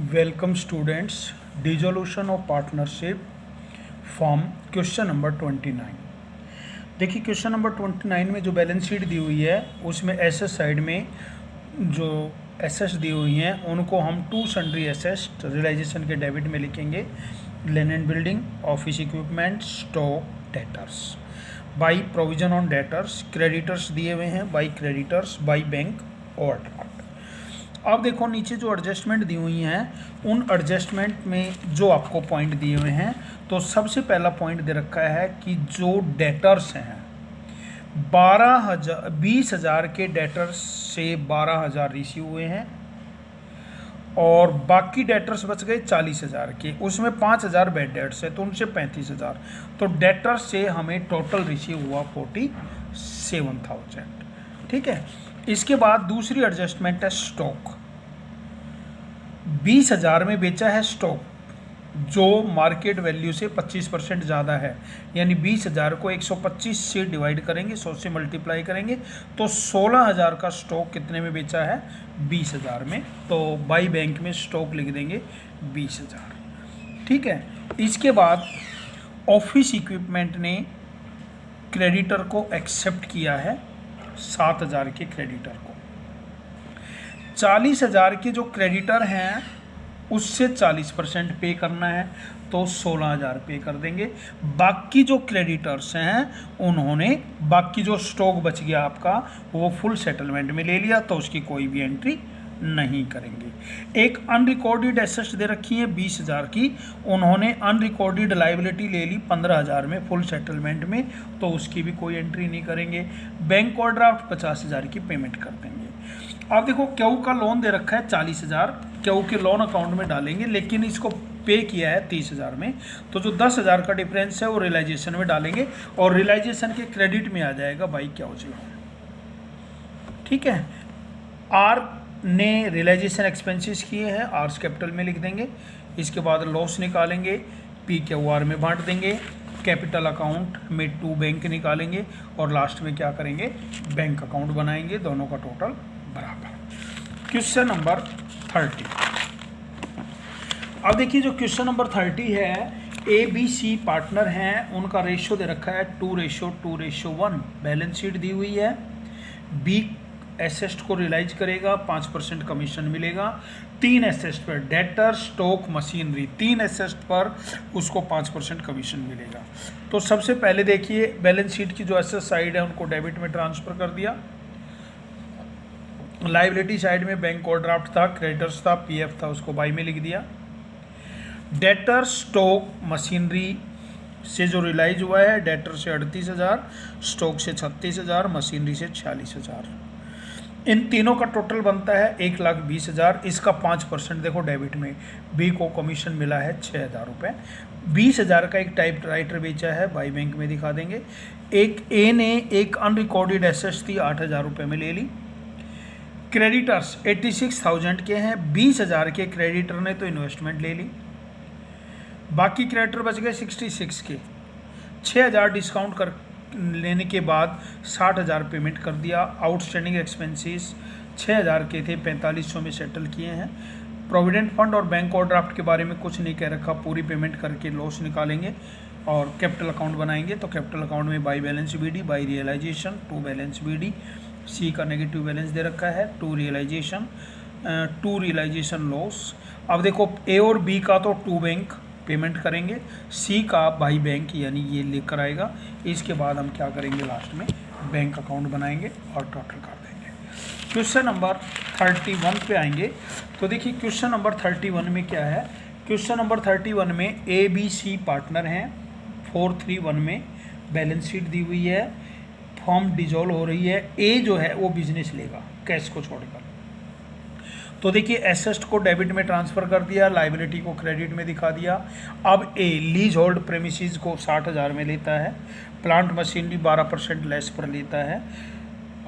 Welcome students, dissolution of partnership form question number 29। देखिए question number 29 में जो balance sheet दी हुई है उसमें एसेट साइड में जो एसेट्स दी हुई हैं उनको हम टू सन्ड्री एसेट्स रियलाइजेशन के डेबिट में लिखेंगे। Land and building, office equipment, stock, debtors. By provision on debtors, creditors दिए हुए हैं by creditors, by bank overdraft. अब देखो नीचे जो एडजस्टमेंट दी हुई हैं उन एडजस्टमेंट में जो आपको पॉइंट दिए हुए हैं, तो सबसे पहला पॉइंट दे रखा है कि जो डेटर्स हैं 20,000 के डेटर्स से 12,000 रिसीव हुए हैं और बाकी डेटर्स बच गए 40,000 के, उसमें 5,000 बैड डेट्स है तो उनसे 35,000, तो डेटर्स से हमें टोटल रिसीव हुआ 47,000। ठीक है। इसके बाद दूसरी एडजस्टमेंट है स्टॉक। 20,000 में बेचा है स्टॉक जो मार्केट वैल्यू से 25% ज़्यादा है, यानी 20,000 को 125 से डिवाइड करेंगे, 100 से मल्टीप्लाई करेंगे तो 16,000 का स्टॉक कितने में बेचा है? 20,000 में। तो बाई बैंक में स्टॉक लिख देंगे 20,000। ठीक है। इसके बाद ऑफिस इक्विपमेंट ने क्रेडिटर को एक्सेप्ट किया है 7,000 के क्रेडिटर को। 40,000 के जो क्रेडिटर हैं उससे 40% पे करना है तो 16,000 पे कर देंगे। बाकी जो क्रेडिटर्स हैं उन्होंने बाकी जो स्टॉक बच गया आपका वो फुल सेटलमेंट में ले लिया तो उसकी कोई भी एंट्री नहीं करेंगे। एक अनरिकॉर्डेड एसेट्स दे रखी है 20,000 की, उन्होंने अनरिकॉर्डेड लाइबिलिटी ले ली 15,000 में फुल सेटलमेंट में तो उसकी भी कोई एंट्री नहीं करेंगे। बैंक ओवरड्राफ्ट 50,000 की पेमेंट कर देंगे। अब देखो क्यू का लोन दे रखा है 40,000, क्यू के लोन अकाउंट में डालेंगे लेकिन इसको पे किया है 30,000 में, तो जो 10,000 का डिफरेंस है वो रियलाइजेशन में डालेंगे और रियलाइजेशन के क्रेडिट में आ जाएगा बाई क्यू जी। ठीक है। आर ने रियलाइजेशन एक्सपेंसेस किए हैं, आर्स कैपिटल में लिख देंगे। इसके बाद लॉस निकालेंगे, पी क्यू आर में बांट देंगे, कैपिटल अकाउंट में टू बैंक निकालेंगे और लास्ट में क्या करेंगे? बैंक अकाउंट बनाएंगे, दोनों का टोटल बराबर। Question number 30। अब देखिए जो क्वेश्चन नंबर 30 है, ए बी सी पार्टनर हैं, उनका रेशियो दे रखा है 2:1। बैलेंस शीट दी हुई है। बी एसेट को रियलाइज करेगा, 5% कमीशन मिलेगा। 3 एसेट पर डेटर, स्टॉक, मशीनरी, 3 एसेट पर उसको 5% कमीशन मिलेगा। तो सबसे पहले देखिए बैलेंस शीट की जो एसेट साइड है उनको डेबिट में ट्रांसफर कर दिया। लाइबिलिटी साइड में बैंक ओवरड्राफ्ट था, क्रेडिटर्स था, पीएफ था, उसको बाई में लिख दिया। डेटर, स्टॉक, मशीनरी से जो रियलाइज हुआ है, डेटर से 38,000, स्टॉक से 36,000, मशीनरी से 46,000। इन तीनों का टोटल बनता है 1,20,000। इसका 5% देखो डेबिट में, बी को कमीशन मिला है 6,000 रुपये। 20,000 का एक टाइप राइटर बेचा है, बाई बैंक में दिखा देंगे। एक ए ने एक अनरिकॉर्डेड एसेट्स थी 8,000 रुपये में ले ली। क्रेडिटर्स 86,000 के हैं, 20,000 के क्रेडिटर ने तो इन्वेस्टमेंट ले ली, बाकी क्रेडिटर बच गए 66 के। 6,000 डिस्काउंट कर लेने के बाद 60,000 पेमेंट कर दिया। आउटस्टैंडिंग एक्सपेंसेस 6,000 के थे, 4500 में सेटल किए हैं। प्रोविडेंट फंड और बैंक ओवरड्राफ्ट के बारे में कुछ नहीं कह रखा, पूरी पेमेंट करके लॉस निकालेंगे और कैपिटल अकाउंट बनाएंगे। तो कैपिटल अकाउंट में by balance BD, by realisation, to balance BD, C का नेगेटिव बैलेंस दे रखा है, टू रियलाइजेशन लॉस। अब देखो ए और बी का तो टू बैंक पेमेंट करेंगे, सी का बाई बैंक यानी ये लेकर आएगा। इसके बाद हम क्या करेंगे? लास्ट में बैंक अकाउंट बनाएंगे और टोटल कर देंगे। क्वेश्चन नंबर 31 पे आएंगे। तो देखिए क्वेश्चन नंबर 31 में क्या है? क्वेश्चन नंबर 31 में ए बी सी पार्टनर हैं। 431 में बैलेंस शीट दी हुई है, फॉर्म डिजोल्व हो रही है। ए जो है वो बिजनेस लेगा कैश को छोड़कर। तो देखिए एसेट को डेबिट में ट्रांसफ़र कर दिया, लाइबिलिटी को क्रेडिट में दिखा दिया। अब ए लीज होल्ड प्रेमिसेस को 60,000 में लेता है, प्लांट मशीनरी 12% लेस पर लेता है।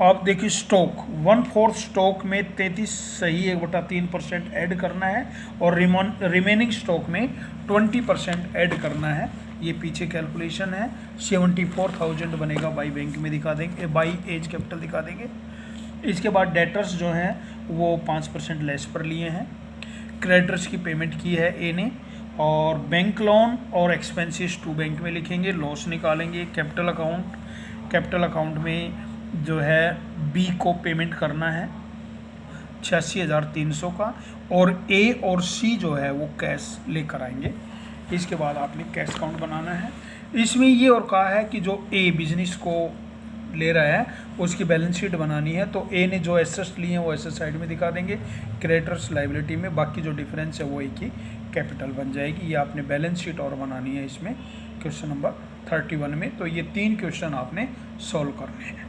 अब देखिए स्टॉक 1/4 स्टॉक में 33 सही 1/3% ऐड करना है और रिमेनिंग स्टॉक में 20% ऐड करना है। ये पीछे कैलकुलेशन है। 74,000 बनेगा, बाई बैंक में दिखा देंगे, बाई एज कैपिटल दिखा देंगे। इसके बाद डेटर्स जो हैं वो 5% लेस पर लिए हैं। क्रेडिटर्स की पेमेंट की है ए ने, और बैंक लोन और एक्सपेंसेस टू बैंक में लिखेंगे, लॉस निकालेंगे। कैपिटल अकाउंट में जो है बी को पेमेंट करना है 86,300 का, और ए और सी जो है वो कैश लेकर आएंगे। इसके बाद आपने कैश अकाउंट बनाना है। इसमें ये और कहा है कि जो ए बिजनेस को ले रहा है उसकी बैलेंस शीट बनानी है, तो ए ने जो एसेट्स लिए हैं वो एसेट साइड में दिखा देंगे, क्रेडिटर्स लायबिलिटी में, बाकी जो डिफरेंस है वो एक ही कैपिटल बन जाएगी। ये आपने बैलेंस शीट और बनानी है इसमें क्वेश्चन नंबर 31 में। तो ये 3 क्वेश्चन आपने सॉल्व करने हैं।